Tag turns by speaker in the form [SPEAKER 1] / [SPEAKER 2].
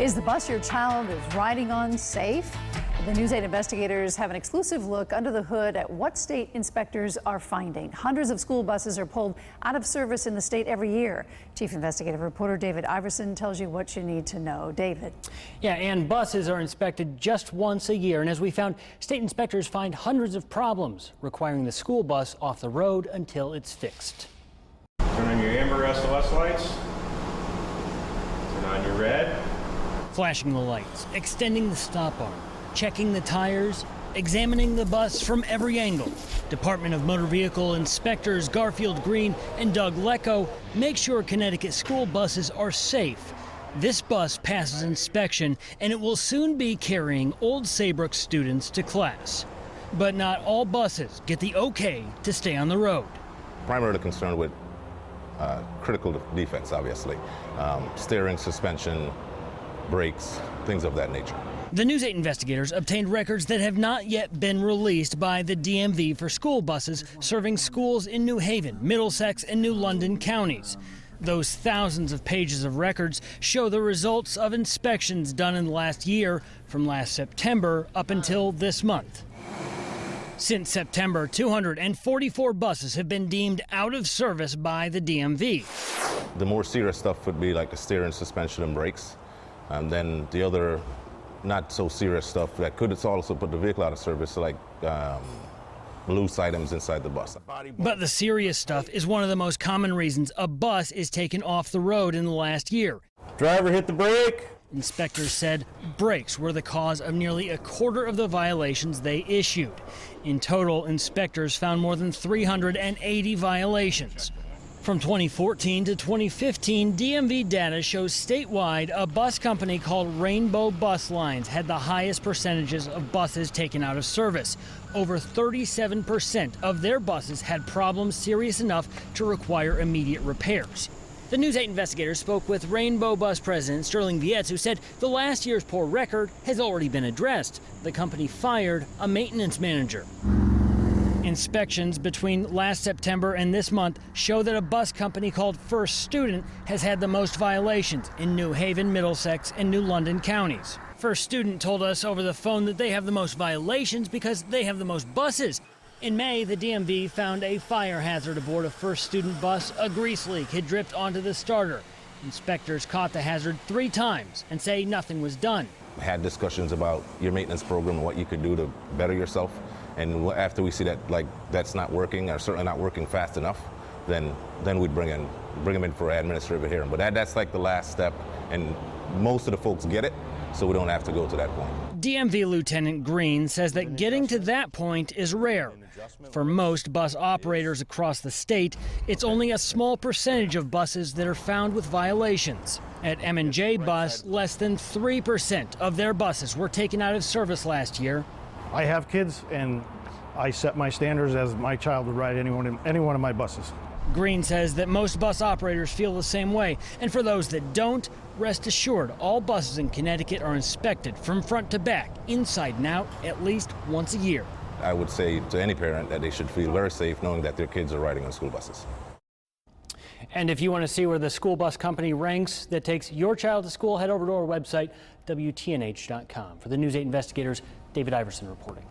[SPEAKER 1] Is the bus your child is riding on safe? The News 8 investigators have an exclusive look under the hood at what state inspectors are finding. Hundreds of school buses are pulled out of service in the state every year. Chief investigative reporter David Iverson tells you what you need to know. David.
[SPEAKER 2] Yeah, and buses are inspected just once a year. And as we found, state inspectors find hundreds of problems requiring the school bus off the road until it's fixed.
[SPEAKER 3] Turn on your amber SOS lights. Turn on your red.
[SPEAKER 2] Flashing the lights, extending the stop arm, checking the tires, examining the bus from every angle. Department of Motor Vehicle inspectors Garfield Green and Doug Lecco make sure Connecticut school buses are safe. This bus passes inspection and it will soon be carrying Old Saybrook students to class. But not all buses get the okay to stay on the road.
[SPEAKER 4] Primarily concerned with critical defects, obviously. Steering, suspension, brakes, things of that nature.
[SPEAKER 2] The News 8 investigators obtained records that have not yet been released by the DMV for school buses serving schools in New Haven, Middlesex, and New London counties. Those thousands of pages of records show the results of inspections done in the last year, from last September up until this month. Since September, 244 buses have been deemed out of service by the DMV.
[SPEAKER 4] The more serious stuff would be like the steering, suspension, and brakes. And then the other not so serious stuff that could also put the vehicle out of service, like loose items inside the bus.
[SPEAKER 2] But the serious stuff is one of the most common reasons a bus is taken off the road in the last year.
[SPEAKER 3] Driver, hit the brake.
[SPEAKER 2] Inspectors said brakes were the cause of nearly a quarter of the violations they issued. In total, inspectors found more than 380 violations. From 2014 to 2015, DMV data shows statewide a bus company called Rainbow Bus Lines had the highest percentages of buses taken out of service. Over 37% of their buses had problems serious enough to require immediate repairs. The News 8 investigators spoke with Rainbow Bus President Sterling Vietz, who said the last year's poor record has already been addressed. The company fired a maintenance manager. Inspections between last September and this month show that a bus company called First Student has had the most violations in New Haven, Middlesex, and New London counties. First Student told us over the phone that they have the most violations because they have the most buses. In May, the DMV found a fire hazard aboard a First Student bus. A grease leak had dripped onto the starter. Inspectors caught the hazard 3 times and say nothing was done.
[SPEAKER 4] We had discussions about your maintenance program and what you could do to better yourself. And after we see that that's not working, or certainly not working fast enough, then we'd bring them in for administrative hearing. But that's like the last step, and most of the folks get it, so we don't have to go to that point.
[SPEAKER 2] DMV Lieutenant Green says that getting to that point is rare. For most bus operators across the state, it's only a small percentage of buses that are found with violations. At M&J Bus, less than 3% of their buses were taken out of service last year.
[SPEAKER 5] I have kids, and I set my standards as my child would ride any one of my buses.
[SPEAKER 2] Green says that most bus operators feel the same way, and for those that don't, rest assured all buses in Connecticut are inspected from front to back, inside and out, at least once a year.
[SPEAKER 4] I would say to any parent that they should feel very safe knowing that their kids are riding on school buses.
[SPEAKER 2] And if you want to see where the school bus company ranks that takes your child to school, head over to our website, WTNH.com. For the News 8 investigators, David Iverson reporting.